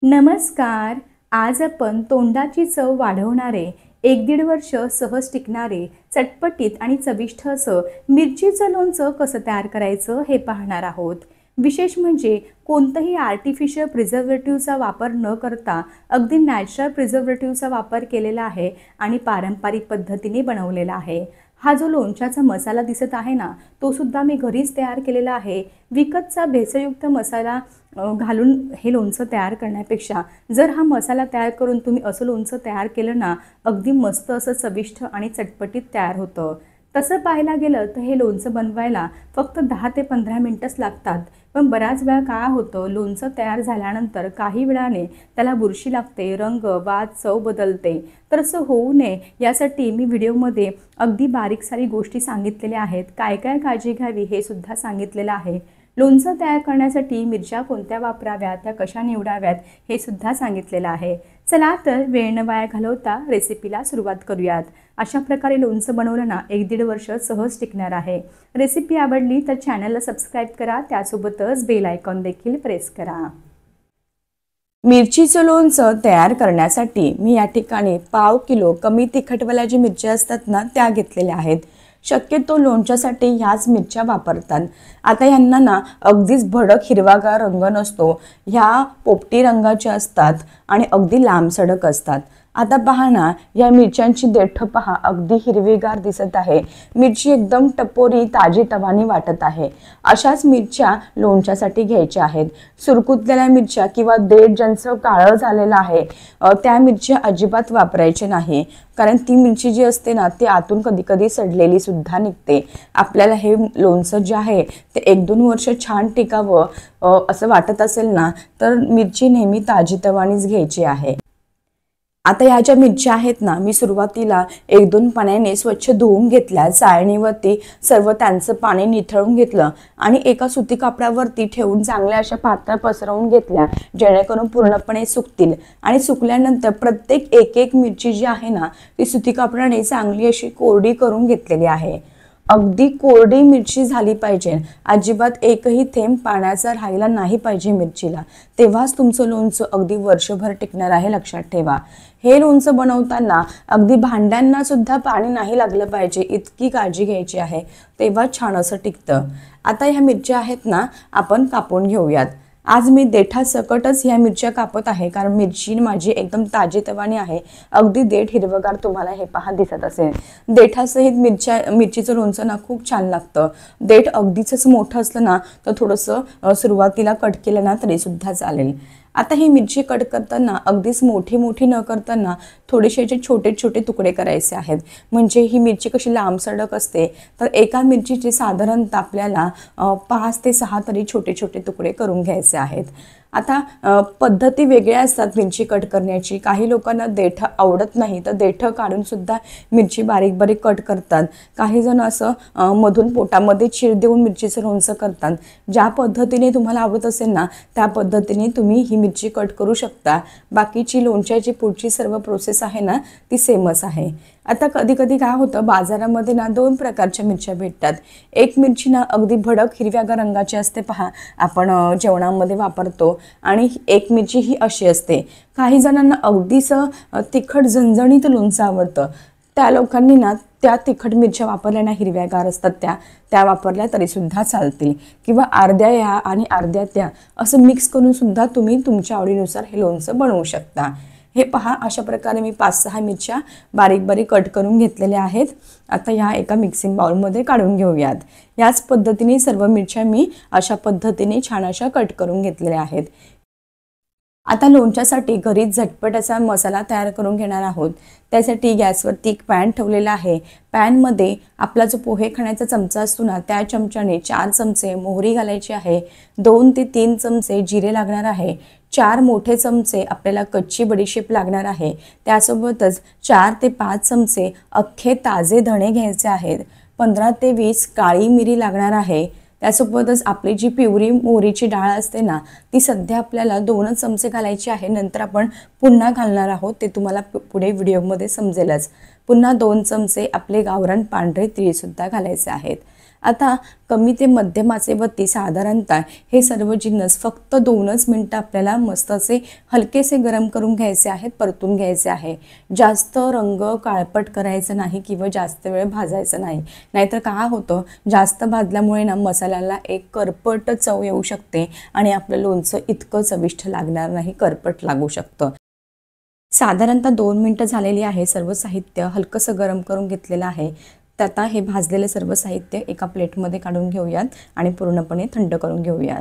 नमस्कार. आज आपण तोंडाची चव वाढवणारे 1-1.5 वर्ष सहज टिकणारे चटपटीत आणि चविष्ट असं मिरचीचं लोणचं कसं तयार करायचं हे पाहणार आहोत. विशेष म्हणजे कोणतंही आर्टिफिशियल प्रिझर्वेटिव्हचा वापर न करता अगदी नॅचरल प्रिझर्वेटिव्हचा वापर केलेला आहे आणि पारंपरिक पद्धतीने बनवलेला आहे. हा जो लोणच्याचा मसाला दिसत आहे ना, तो सुद्धा मी घरीच तयार केलेला आहे. विकतचा भेसळयुक्त मसाला घालून हे लोणचं तयार करण्यापेक्षा जर हा मसाला तयार करून तुम्ही असं लोणचं तयार केलं ना, अगदी मस्त असं चविष्ट आणि चटपटीत तयार होतं. तसं पाहायला गेलं तर हे लोणचं बनवायला फक्त 10 ते 15 मिनिटच लागतात. पण बऱ्याच वेळा काय होतं, लोणचं तयार झाल्यानंतर काही वेळाने त्याला बुरशी लागते, रंग, वास, चव बदलते. तर असं होऊ नये यासाठी मी व्हिडिओमध्ये अगदी बारीक सारी गोष्टी सांगितलेल्या आहेत. काय काय काळजी घ्यावी हे सुद्धा सांगितलेलं आहे. लोणचं तयार करण्यासाठी मिरच्या कोणत्या वापराव्यात, त्या कशा निवडाव्यात हे सुद्धा सांगितलेलं आहे. चला तर वेळ न वाया घालवता रेसिपीला सुरुवात करूयात. अशा प्रकारे लोणचं बनवलं ना 1-1.5 वर्ष सहज टिकणार आहे. रेसिपी आवडली तर चॅनलला सबस्क्राईब करा, त्यासोबतच बेल आयकॉन देखील प्रेस करा. मिरचीचं लोणचं तयार करण्यासाठी मी या ठिकाणी 1/2 किलो कमी तिखटवाल्या जी मिरच्या असतात ना त्या घेतलेल्या आहेत. शक्यतो लोणच्यासाठी ह्याच मिरच्या वापरतात. आता यांना ना अगदीच भडक हिरवागार रंग नसतो, ह्या पोपटी रंगाच्या असतात आणि अगदी लांबसडक असतात. आता पहा ना, या मिरच्यांची देठं पहा, अगदी हिरवीगार दिसत आहे. मिरची एकदम टपोरी ताजी तवानी वाटत आहे. अशाच मिरच्या लोणच्यासाठी घ्यायच्या आहेत. सुरकुतलेल्या मिरच्या किंवा देठ ज्यांचं काळं झालेलं आहे त्या मिरच्या अजिबात वापरायचे नाही, कारण ती मिरची जी असते ना ती आतून कधी कधी सडलेली सुद्धा निघते. आपल्याला हे लोणचं जे आहे ते 1-2 वर्ष छान टिकावं असं वाटत असेल ना, तर मिरची नेहमी ताजी तवानीच घ्यायची आहे. आता ह्या ज्या मिरच्या आहेत ना, मी सुरुवातीला 1-2 पाण्याने स्वच्छ धुवून घेतल्या. चाळणीवरती सर्व त्यांचं पाणी निथळून घेतलं आणि एका सुती कापडावरती ठेवून चांगल्या अशा पातळ पसरवून घेतल्या, जेणेकरून पूर्णपणे सुकतील. आणि सुकल्यानंतर प्रत्येक एक मिरची जी आहे ना ती सुती कापडाने चांगली अशी कोरडी करून घेतलेली आहे. अगदी कोरडी मिरची झाली पाहिजे, अजिबात एकही थेंब पाण्याचा राहिला नाही पाहिजे मिरचीला. तेव्हाच तुमचं लोणचं अगदी वर्षभर टिकणार आहे, लक्षात ठेवा. हे लोणचं बनवताना अगदी भांड्यांना सुद्धा पाणी नाही लागलं पाहिजे, इतकी काळजी घ्यायची आहे, तेव्हा छान असं टिकतं. आता ह्या मिरच्या आहेत ना आपण कापून घेऊयात. आज मी देठासकटच ह्या मिरच्या कापत आहे, कारण मिरची माझी एकदम ताजी तवानी आहे. अगदी देठ हिरवगार तुम्हाला हे पहा दिसत असेल. देठासहित मिरचीचं लोणचं ना खूप छान लागतं. देठ अगदीच मोठं असलं ना तर थोडंसं सुरुवातीला कट केलं ना तरी सुद्धा चालेल. आता ही मिरची कट करताना अगदीच मोठी न करताना थोडेसे असे छोटे तुकडे करायचे आहेत. म्हणजे ही मिरची कशी लांबसडक असते, तर एका मिरचीचे साधारणतः आपल्याला 5 ते 6 तरी छोटे तुकडे करून घ्यायचे आहेत. आता पद्धती वेगळ्या असतात मिरची कट करण्याची. काही लोकांना देठ आवडत नाही, तर देठ काढून सुद्धा मिरची बारीक कट करतात. काही जण असं मधून पोटामध्ये चीर देऊन मिरचीचं लोणचं करतात. ज्या पद्धतीने तुम्हाला आवडत असेल ना त्या पद्धतीने तुम्ही ही मिरची कट करू शकता. बाकीची लोणच्याची पुढची सर्व प्रोसेस आहे ना ती सेमच आहे. आता कधी काय होतं, बाजारामध्ये ना 2 प्रकारच्या मिरच्या भेटतात. एक मिरची ना अगदी भडक हिरव्यागार रंगाची असते, पहा आपण जेवणामध्ये वापरतो, आणि एक मिरची ही अशी असते. काही जणांना अगदीच तिखट झणझणीत लोणचं आवडतं. त्या लोकांनी ना त्या तिखट मिरच्या वापरल्या ना, हिरव्यागार असतात त्या वापरल्या तरी सुद्धा चालतील, किंवा अर्ध्या या आणि अर्ध्या त्या असं मिक्स करून सुद्धा तुम्ही तुमच्या आवडीनुसार हे लोणचं बनवू शकता. हे पहा, अशा प्रकारे मी 5-6 मिरच्या बारीक कट करून घेतलेल्या आहेत. आता ह्या एका मिक्सिंग बाउलमध्ये काढून घेऊयात. याच पद्धतीने सर्व मिरच्या मी अशा पद्धतीने छान अशा कट करून घेतलेल्या आहेत. आता लोणच्यासाठी घरीच झटपट असा मसाला तयार करून घेणार आहोत. त्यासाठी गॅसवरती एक पॅन ठेवलेला आहे. पॅनमध्ये आपला जो पोहे खाण्याचा चमचा असतो ना त्या चमच्याने 4 चमचे मोहरी घालायची आहे. 2 ते 3 चमचे जिरे लागणार आहे. 4 मोठे चमचे आपल्याला कच्ची बडीशेप लागणार आहे. त्यासोबतच 4 ते 5 चमचे अख्खे ताजे धणे घ्यायचे आहेत. 15 ते 20 काळी मिरी लागणार आहे. त्यासोबतच आपली जी पिवरी मोहरीची डाळ असते ना ती सध्या आपल्याला 2 चमचे घालायची आहे. नंतर आपण पुन्हा घालणार आहोत, ते तुम्हाला पुढे व्हिडिओमध्ये समजेलच. पुन्हा 2 चमचे आपले गावरान पांढरे तीळ सुद्धा घालायचे आहेत. आता कमी ते मध्यम आचेवरती साधारणतः हे सर्व जिन्नस फक्त 2च मिनटं आपल्याला मस्त असे हलकेसे गरम करून घ्यायचे आहेत, परतून घ्यायचे आहे. जास्त रंग काळपट करायचं नाही किंवा जास्त वेळ भाजायचं नाही. नाहीतर काय होतं, जास्त भाजल्यामुळे ना मसाल्याला एक करपट चव येऊ शकते आणि आपलं लोणचं इतकं चविष्ट लागणार नाही, करपट लागू शकतं. साधारणतः 2 मिनटं झालेली आहे. सर्व साहित्य हलकंसं गरम करून घेतलेलं आहे. तर आता हे भाजलेले सर्व साहित्य एका प्लेटमध्ये काढून घेऊयात आणि पूर्णपणे थंड करून घेऊयात.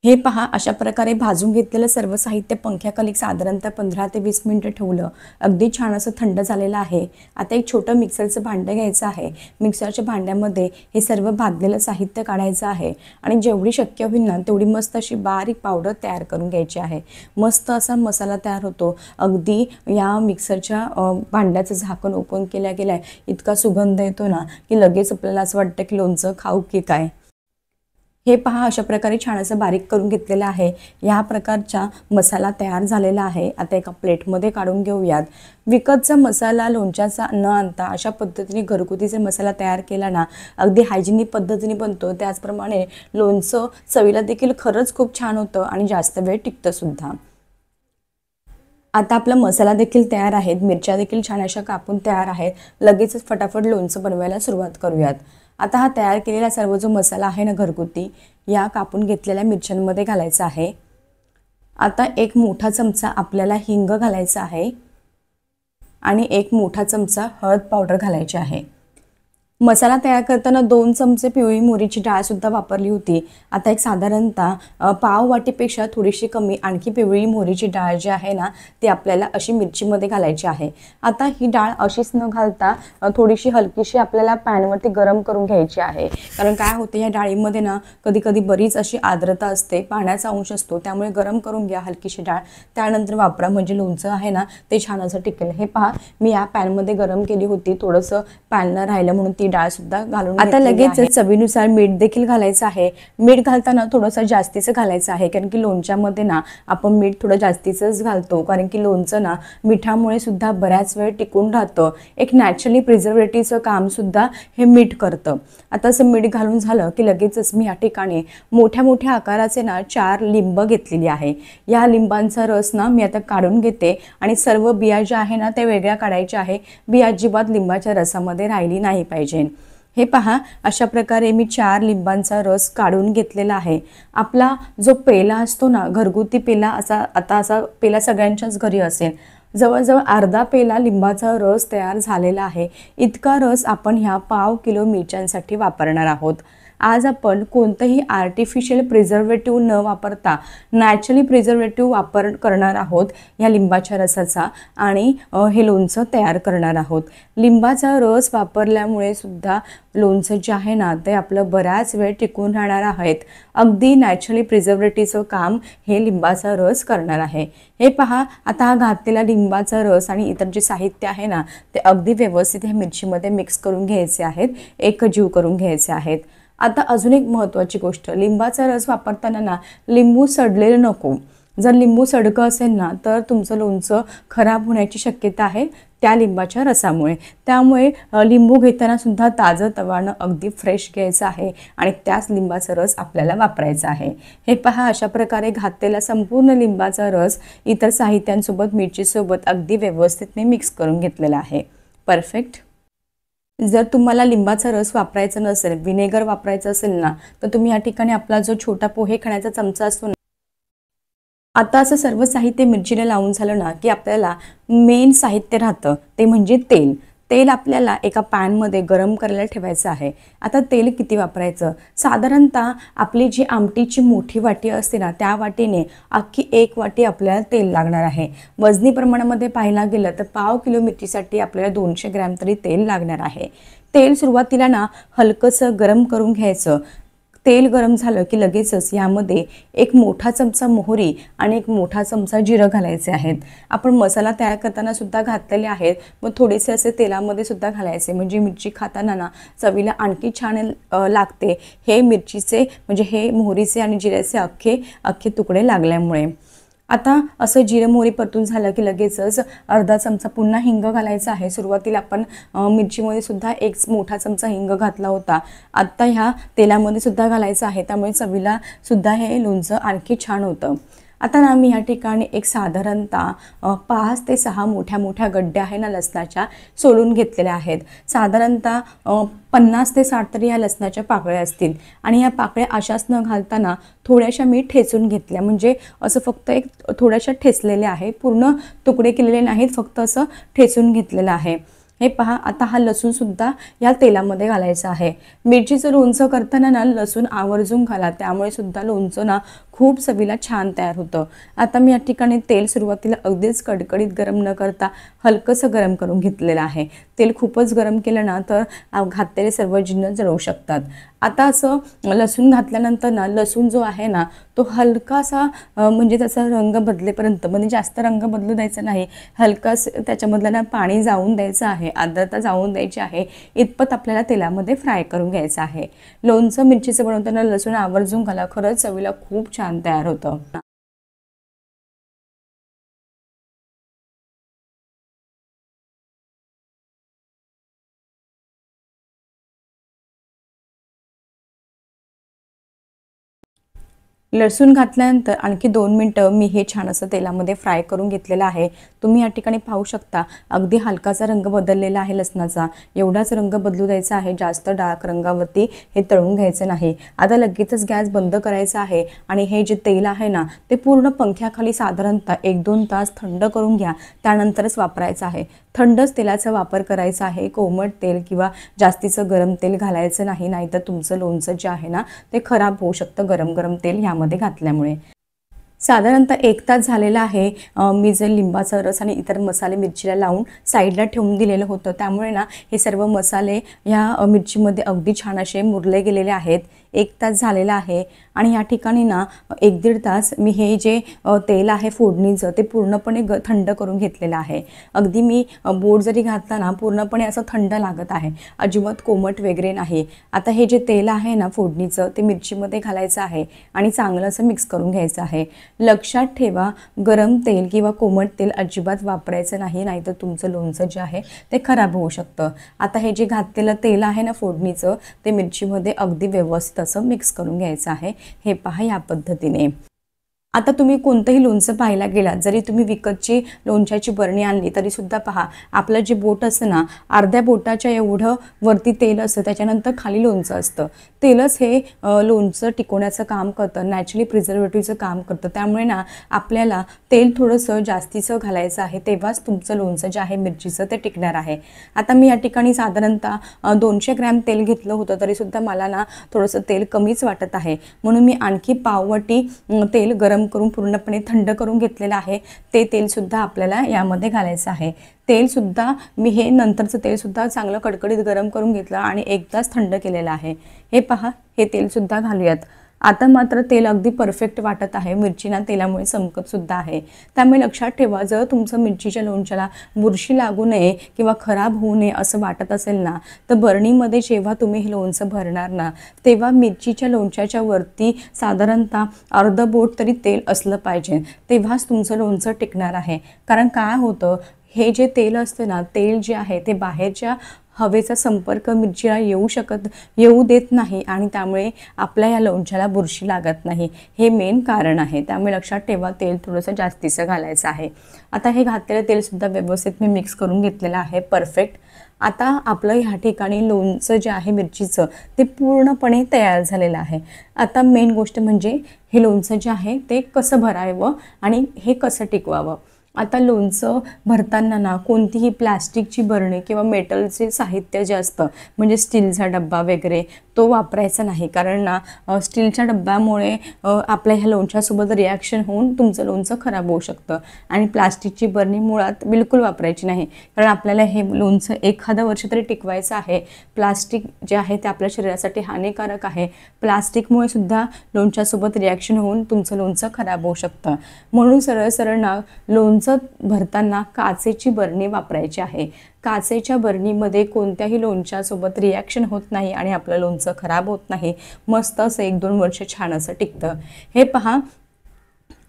हे पहा, अशा प्रकारे भाजून घेतलेलं सर्व साहित्य पंख्याखाली साधारणतः 15 ते 20 मिनिटं ठेवलं. अगदी छान असं थंड झालेलं आहे. आता एक छोटं मिक्सरचं भांडं घ्यायचं आहे. मिक्सरच्या भांड्यामध्ये हे सर्व भाजलेलं साहित्य काढायचं आहे आणि जेवढी शक्य होईल ना तेवढी मस्त अशी बारीक पावडर तयार करून घ्यायची आहे. मस्त असा मसाला तयार होतो. अगदी या मिक्सरच्या भांड्याचं झाकण ओपन केल्या गेल्या इतका सुगंध येतो ना की लगेच आपल्याला असं वाटतं की लोणचं खाऊ की काय. हे पहा, अशा प्रकारे छान असं बारीक करून घेतलेलं आहे. ह्या प्रकारचा मसाला तयार झालेला आहे. आता एका प्लेटमध्ये काढून घेऊयात. विकतचा मसाला लोणच्याचा न आणता अशा पद्धतीने घरगुती जर मसाला तयार केला ना, अगदी हायजिनिक पद्धतीने बनतो. त्याचप्रमाणे लोणचं चवीला देखील खरंच खूप छान होतं आणि जास्त वेळ टिकतं सुद्धा. आता आपला मसाला देखील तयार आहे. मिरच्या देखील छान अशा कापून तयार आहेत. लगेचच फटाफट लोणचं बनवायला सुरुवात करूयात. आता हा तयार केलेला सर्व जो मसाला आहे ना घरगुती, या कापून घेतलेल्या मिरच्यांमध्ये घालायचा आहे. आता एक मोठा चमचा आपल्याला हिंग घालायचा आहे आणि एक मोठा चमचा हळद पावडर घालायची आहे. मसाला तयार करताना 2 चमचे पिवळी मोहरीची डाळसुद्धा वापरली होती. आता एक साधारणतः पाव वाटीपेक्षा थोडीशी कमी आणखी पिवळी मोहरीची डाळ जी आहे ना ती आपल्याला अशी मिरचीमध्ये घालायची आहे. आता ही डाळ अशीच न घालता थोडीशी हलकीशी आपल्याला पॅनवरती गरम करून घ्यायची आहे. कारण काय होते, या डाळीमध्ये ना कधी कधी बरीच अशी आर्द्रता असते, पाण्याचा अंश असतो. त्यामुळे गरम करून घ्या हलकीशी डाळ, त्यानंतर वापरा, म्हणजे लोणचं आहे ना ते छान असं टिकेल. हे पहा, मी या पॅनमध्ये गरम केली होती. थोडंसं पॅनला राहिलं म्हणून ती डाळ सुद्धा घालून आता लगेच चवीनुसार मीठ देखील घालायचं आहे. मीठ घालताना थोडंसं जास्तीचं घालायचं आहे, कारण की लोणच्यामध्ये ना आपण मीठ थोडं जास्तीचंच घालतो. कारण की लोणचं ना मिठामुळे सुद्धा बऱ्याच वेळ टिकून राहतं. एक नॅचरली प्रिझर्वेटिव्हचं काम सुद्धा हे मीठ करतं. आता असं मीठ घालून झालं की लगेचच मी या ठिकाणी मोठ्या मोठ्या आकाराचे ना 4 लिंब घेतलेली आहे. या लिंबांचा रस ना मी आता काढून घेते आणि सर्व बिया ज्या आहे ना त्या वेगळ्या काढायच्या आहे. बिया अजिबात लिंबाच्या रसामध्ये राहिली नाही पाहिजे. हे पहा, अशा प्रकारे मी 4 लिंबांचा रस काढून घेतलेला आहे. आपला जो पेला असतो ना, घरगुती पेला, असा पेला सगळ्यांच्याच घरी असेल. जवळजवळ अर्धा पेला लिंबाचा रस तयार झालेला आहे. इतका रस आपण ह्या पाव किलो मिरच्यांसाठी वापरणार आहोत. आज आपण कोणतंही आर्टिफिशियल प्रिझर्वेटिव्ह न वापरता नॅचरली प्रिझर्वेटिव्ह वापर करणार आहोत या लिंबाच्या रसाचा आणि हे लोणचं तयार करणार आहोत. लिंबाचा रस वापरल्यामुळे सुद्धा लोणचं जे आहे ना ते आपलं बऱ्याच वेळ टिकून राहणार आहेत. अगदी नॅचरली प्रिझर्वेटिव्हचं काम हे लिंबाचा रस करणार आहे. हे पहा, आता हा घातलेला लिंबाचा रस आणि इतर जे साहित्य आहे ना ते अगदी व्यवस्थित हे मिरचीमध्ये मिक्स करून घ्यायचे आहेत, एकजीव करून घ्यायचे आहेत. आता अजून एक महत्त्वाची गोष्ट, लिंबाचा रस वापरताना ना लिंबू सडलेलं नको. जर लिंबू सडकं असेल ना तर तुमचं लोणचं खराब होण्याची शक्यता आहे त्या लिंबाच्या रसामुळे. त्यामुळे लिंबू घेताना सुद्धा ताजं तवानं अगदी फ्रेश घ्यायचं आहे आणि त्याच लिंबाचा रस आपल्याला वापरायचा आहे. हे पहा, अशा प्रकारे घातलेला संपूर्ण लिंबाचा रस इतर साहित्यांसोबत मिरचीसोबत अगदी व्यवस्थित मी मिक्स करून घेतलेला आहे. परफेक्ट. जर तुम्हाला लिंबाचा रस वापरायचा नसेल, विनेगर वापरायचं असेल ना तर तुम्ही या ठिकाणी आपला जो छोटा पोहे खाण्याचा चमचा असतो ना, आता असं सर्व साहित्य मिरचीला लावून झालं ना की आपल्याला मेन साहित्य राहतं ते म्हणजे तेल. तेल आपल्याला एका पॅनमध्ये गरम करायला ठेवायचं आहे. आता तेल किती वापरायचं? साधारणतः आपली जी आमटीची मोठी वाटी असते ना त्या वाटीने अख्खी 1 वाटी आपल्याला तेल लागणार आहे. वजनी प्रमाणामध्ये पाहायला गेलं तर पाव किलो मिरचीसाठी आपल्याला 200 ग्रॅम तरी तेल लागणार आहे. तेल सुरुवातीला ना हलकंसं गरम करून घ्यायचं. तेल गरम झालं की लगेचच यामध्ये 1 मोठा चमचा मोहरी आणि 1 मोठा चमचा जिरं घालायचे आहेत. आपण मसाला तयार करताना सुद्धा घातलेले आहेत, मग थोडेसे असे तेलामध्ये सुद्धा घालायचे, म्हणजे मिरची खाताना ना चवीला आणखी छान लागते. हे मिरचीचे म्हणजे हे मोहरीचे आणि जिऱ्याचे अख्खे तुकडे लागल्यामुळे. आता असं जिरं मोहरी परतून झालं की लगेचच अर्धा चमचा पुन्हा हिंग घालायचा आहे। सुरुवातीला आपण मिरचीमध्ये सुद्धा एक मोठा चमचा हिंग घातला होता, आत्ता ह्या तेलामध्ये सुद्धा घालायचं आहे, त्यामुळे चवीला सुद्धा हे लोणचं आणखी छान होतं। आता ना मी या ठिकाणी एक साधारणतः 5 ते 6 मोठ्या मोठ्या गड्ड्या आहे ना लसणाच्या सोलून घेतलेल्या आहेत। साधारणतः 50 ते 60 तरी या लसणाच्या पाकळ्या असतील आणि या पाकळ्या अशाच न घालताना थोड्याशा मी ठेचून घेतल्या, म्हणजे असं फक्त एक थोड्याशा ठेचलेल्या आहे, पूर्ण तुकडे केलेले नाहीत, फक्त असं ठेचून घेतलेलं आहे। हे पहा, आता हा लसूण सुद्धा या तेलामध्ये घालायचा आहे। मिरचीचं लोणचं करताना ना लसूण आवर्जून घाला, त्यामुळे सुद्धा लोणचं ना खूप चवीला छान तयार होतं। आता मी या ठिकाणी तेल सुरुवातीला अगदीच कडकडीत गरम न करता हलकंसं गरम करून घेतलेलं आहे। तेल खूपच गरम केलं ना तर घातलेले सर्व जिन्नस जळू शकतात। आता असं लसूण घातल्यानंतर ना लसूण जो आहे ना तो हलकासा म्हणजे त्याचा रंग बदलेपर्यंत, म्हणजे जास्त रंग बदलू द्यायचा नाही, हलकास त्याच्यामधलं ना पाणी जाऊन द्यायचं आहे, आर्द्रता जाऊन द्यायची आहे, इतपत आपल्याला तेलामध्ये फ्राय करून घ्यायचं आहे। लोणचं मिरचीचं बनवताना लसूण आवर्जून घाला, खरंच चवीला खूप छान तयार होतं। लसूण घातल्यानंतर आणखी 2 मिनिटं मी हे छान असं तेलामध्ये फ्राय करून घेतलेलं आहे। तुम्ही या ठिकाणी पाहू शकता अगदी हलकासा रंग बदललेला आहे लसणाचा, एवढाच रंग बदलू द्यायचा आहे, जास्त डार्क रंगावरती हे तळून घ्यायचं नाही। आता लगेचच गॅस बंद करायचा आहे आणि हे जे तेल आहे ना ते पूर्ण पंख्याखाली साधारणतः 1-2 तास थंड करून घ्या, त्यानंतरच वापरायचं आहे। थंडच तेलाचा वापर करायचा आहे, कोमट तेल किंवा जास्तीचं गरम तेल घालायचं नाही, नाहीतर तुमचं लोणचं जे आहे ना ते खराब होऊ शकतं गरम गरम तेल ह्यामध्ये घातल्यामुळे। साधारणतः 1 तास झालेला आहे। मी जे लिंबाचा रस आणि इतर मसाले मिरचीला लावून साईडला ठेवून दिलेलं होतं, त्यामुळे ना हे सर्व मसाले ह्या मिरचीमध्ये अगदी छान असे मुरले गेलेले आहेत। 1 तास झालेला आहे आणि या ठिकाणी ना 1-1.5 तास मी हे जे तेल आहे फोडणीचं ते पूर्णपणे थंड करून घेतलेलं आहे। अगदी मी बोट जरी घातला ना पूर्णपणे असं थंड लागत आहे, अजिबात कोमट वगैरे नाही। आता हे जे तेल आहे ना फोडणीचं ते मिरचीमध्ये घालायचं आहे आणि चांगलं असं मिक्स करून घ्यायचं आहे। लक्षात ठेवा, गरम तेल किंवा कोमट तेल अजिबात वापरायचं नाही, नाहीतर तुमचं लोणचं जे आहे ते खराब होऊ शकतं। आता हे जे घातलेलं तेल आहे ना फोडणीचं ते मिरचीमध्ये अगदी व्यवस्थित असं मिक्स करून घ्यायचं आहे। हे पहा या पद्धतीने। आता तुम्ही कोणतंही लोणचं पाहायला गेलात, जरी तुम्ही विकतची लोणच्याची बरणी आणली तरी सुद्धा पहा आपलं जे बोट असतं ना अर्ध्या बोटाच्या एवढं वरती तेल असतं, त्याच्यानंतर खाली लोणचं असतं। तेलच हे लोणचं टिकवण्याचं काम करतं, नॅचरली प्रिझर्वेटिव्हचं काम करतं, त्यामुळे ना आपल्याला तेल थोडंसं जास्तीचं घालायचं आहे, तेव्हाच तुमचं लोणचं जे आहे मिरचीचं ते टिकणार आहे। आता मी या ठिकाणी साधारणतः 200 ग्रॅम तेल घेतलं होतं, तरीसुद्धा मला ना थोडंसं तेल कमीच वाटत आहे, म्हणून मी आणखी पाववाटी तेल गरम करून पूर्णपणे थंड करून घेतलेलं आहे। ते तेल सुद्धा आपल्याला यामध्ये घालायचं आहे। तेल सुद्धा मी हे नंतरचं तेल सुद्धा चांगलं कडकडीत गरम करून घेतलं आणि 1 तास थंड केलेलं आहे। हे पहा, हे तेल सुद्धा घालूयात। आता मात्र तेल अगदी परफेक्ट वाटत आहे, मिरचीना तेलामुळे चमकत सुद्धा आहे। त्यामुळे लक्षात ठेवा, जर तुमचं मिरचीच्या लोणच्याला बुरशी लागू नये किंवा खराब होऊ नये असं वाटत असेल ना तर बरणीमध्ये जेव्हा तुम्ही हे लोणचं भरणार ना तेव्हा मिरचीच्या लोणच्याच्या वरती साधारणतः अर्ध बोट तरी तेल असलं पाहिजे, तेव्हाच तुमचं लोणचं टिकणार आहे। कारण काय होतं, हे जे तेल असतं ना, तेल जे आहे ते बाहेरच्या हवेचा संपर्क मिरचीला येऊ देत नाही आणि त्यामुळे आपल्या या लोणच्याला बुरशी लागत नाही, हे मेन कारण आहे। त्यामुळे लक्षात ठेवा, तेल थोडंसं जास्तीचं घालायचं आहे। आता हे घातलेलं तेलसुद्धा व्यवस्थित मी मिक्स करून घेतलेलं आहे, परफेक्ट। आता आपलं ह्या ठिकाणी लोणचं जे आहे मिरचीचं ते पूर्णपणे तयार झालेलं आहे। आता मेन गोष्ट म्हणजे हे लोणचं जे आहे ते कसं भरावं आणि हे कसं टिकवावं। आता लोणचं भरताना ना कोणतीही प्लास्टिकची बरणी किंवा मेटलचे साहित्य जे असतं, म्हणजे स्टीलचा डब्बा वगैरे तो वापरायचा नाही, कारण ना स्टीलच्या डब्यामुळे आपल्या ह्या लोणच्यासोबत रिॲक्शन होऊन तुमचं लोणचं खराब होऊ शकतं। आणि प्लास्टिकची बरणी मुळात बिलकुल वापरायची नाही, कारण आपल्याला हे लोणचं एखादं वर्ष तरी टिकवायचं आहे। प्लास्टिक जे आहे ते आपल्या शरीरासाठी हानिकारक आहे, प्लास्टिकमुळे सुद्धा लोणच्यासोबत रिॲक्शन होऊन तुमचं लोणचं खराब होऊ शकतं। म्हणून सरळ सरळ ना लोणचं भरताना काचेची बरणी वापरायची आहे। काचेच्या बरणीमध्ये कोणत्याही लोणच्यासोबत रिॲक्शन होत नाही आणि आपलं लोणचं खराब होत नाही, मस्त असं 1-2 वर्ष छान असं टिकतं। हे पहा,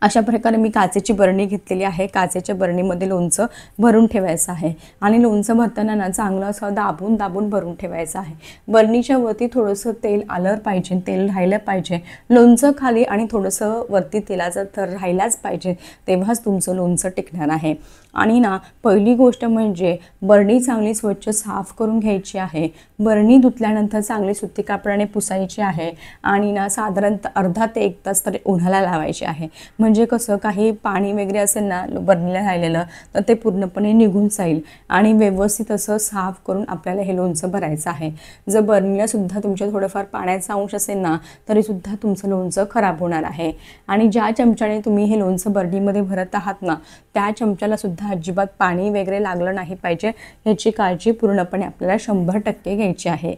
अशा प्रकारे मी काचेची बरणी घेतलेली आहे। काचेच्या बरणीमध्ये लोणचं भरून ठेवायचं आहे आणि लोणचं भरताना ना चांगलं असं दाबून दाबून भरून ठेवायचं आहे। बरणीच्या वरती थोडंसं तेल आलं पाहिजे, तेल राहिलं पाहिजे, लोणचं खाली आणि थोडंसं वरती तेलाचं थर राहिलाच पाहिजे, तेव्हाच तुमचं लोणचं टिकणार आहे। आणि ना पहिली गोष्ट म्हणजे बरणी चांगली स्वच्छ साफ करून घ्यायची आहे। बरणी धुतल्यानंतर चांगली सुती कापडाने पुसायची आहे आणि ना साधारणतः अर्धा ते 1 तास तरी उन्हाला लावायचे आहे, म्हणजे कसं काही पाणी वगैरे असेल ना बरणीला राहिलेलं तर ते पूर्णपणे निघून जाईल आणि व्यवस्थित असं साफ करून आपल्याला हे लोणचं भरायचं आहे। जर बरणीला सुद्धा तुमच्या थोडंफार पाण्याचा अंश असेल ना तरी सुद्धा तुमचं लोणचं खराब होणार आहे। आणि ज्या चमच्याने तुम्ही हे लोणचं बरणीमध्ये भरत आहात ना त्या चमच्याला सुद्धा अजिबात पाणी वगैरे लागलं नाही पाहिजे, याची काळजी पूर्णपणे आपल्याला 100% घ्यायची आहे।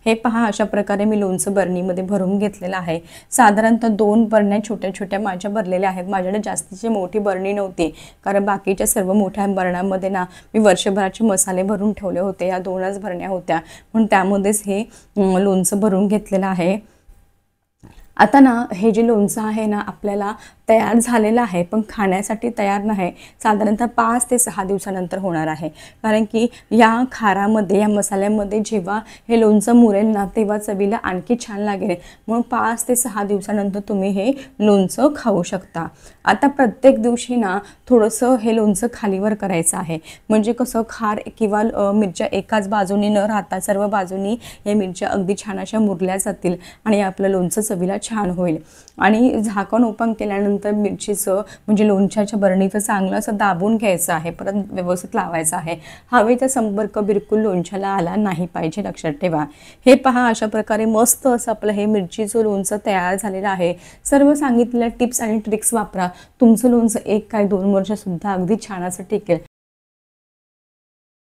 हे पहा, अशा प्रकारे मी लोणचं बरणीमध्ये भरून घेतलेलं आहे। साधारणतः 2 बरण्या छोट्या छोट्या माझ्या भरलेल्या आहेत। माझ्याकडे जास्तीची मोठी बरणी नव्हती, कारण बाकीच्या सर्व मोठ्या बरण्यांमध्ये ना मी वर्षभराचे मसाले भरून ठेवले होते। या 2च बरण्या होत्या, म्हणून त्यामध्येच हे लोणचं भरून घेतलेलं आहे। आता ना हे जे लोणचं आहे ना आपल्याला तयार झालेलं आहे, पण खाण्यासाठी तयार नाही, साधारणतः 5 ते 6 दिवसानंतर होणार आहे। कारण की या खारामध्ये, या मसाल्यामध्ये जेव्हा हे लोणचं मुरेल ना तेव्हा चवीला आणखी छान लागेल, म्हणून 5 ते 6 दिवसानंतर तुम्ही हे लोणचं खाऊ शकता। आता प्रत्येक दिवशी ना थोडंसं हे लोणचं खालीवर करायचं आहे, म्हणजे कसं खार किंवा मिरच्या एकाच बाजूनी न राहता सर्व बाजूनी या मिरच्या अगदी छान अशा मुरल्या जातील आणि आपलं लोणचं चवीला छान होईल। आणि झाकण ओपन केल्यानंतर मिरचीचं म्हणजे लोणच्याच्या बरणीचं चांगलं असं दाबून घ्यायचं आहे, परत व्यवस्थित लावायचं आहे। हवेचा संपर्क बिलकुल लोणच्याला आला नाही पाहिजे, लक्षात ठेवा। हे पहा, अशा प्रकारे मस्त असं आपलं हे मिरचीचं लोणचं तयार झालेलं आहे। सर्व सांगितलेल्या टिप्स आणि ट्रिक्स वापरा, तुमचं लोणचं 1 काय 2 वर्षसुद्धा अगदी छान असं टिकेल।